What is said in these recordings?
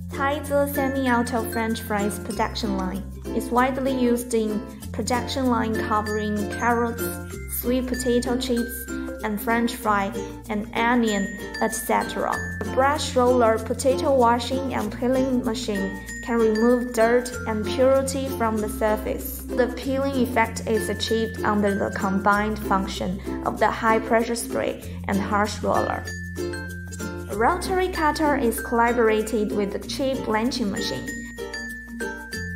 Taizy semi-auto French fries production line is widely used in production line covering carrots, sweet potato chips, and French fry, and onion, etc. The brush roller potato washing and peeling machine can remove dirt and impurity from the surface. The peeling effect is achieved under the combined function of the high-pressure spray and harsh roller. The rotary cutter is collaborated with the chip blanching machine.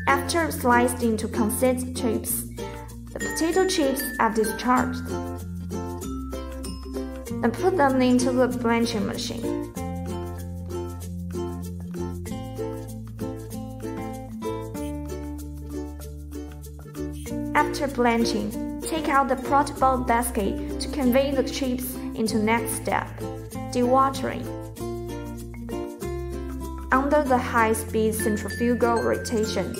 After sliced into concise chips, the potato chips are discharged and put them into the blanching machine. After blanching, take out the portable basket to convey the chips into next step, dewatering. Under the high-speed centrifugal rotation,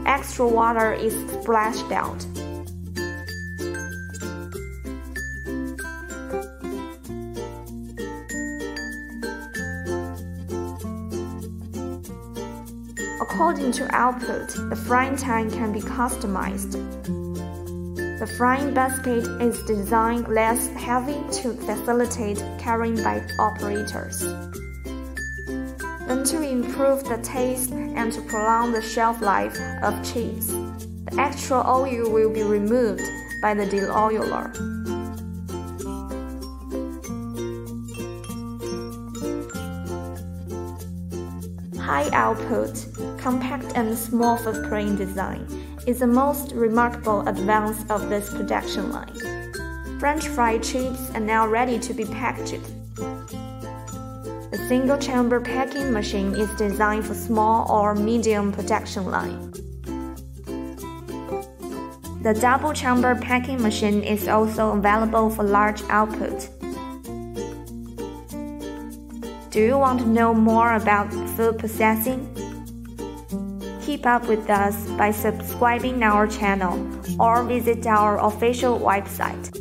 extra water is splashed out. According to output, the frying time can be customized. The frying basket is designed less heavy to facilitate carrying by operators. Then to improve the taste and to prolong the shelf life of cheese, the extra oil will be removed by the deoiler. High output, compact and small footprint design is the most remarkable advance of this production line. French fry chips are now ready to be packaged. The single-chamber packing machine is designed for small or medium production line. The double-chamber packing machine is also available for large output. Do you want to know more about food processing? Keep up with us by subscribing our channel or visit our official website.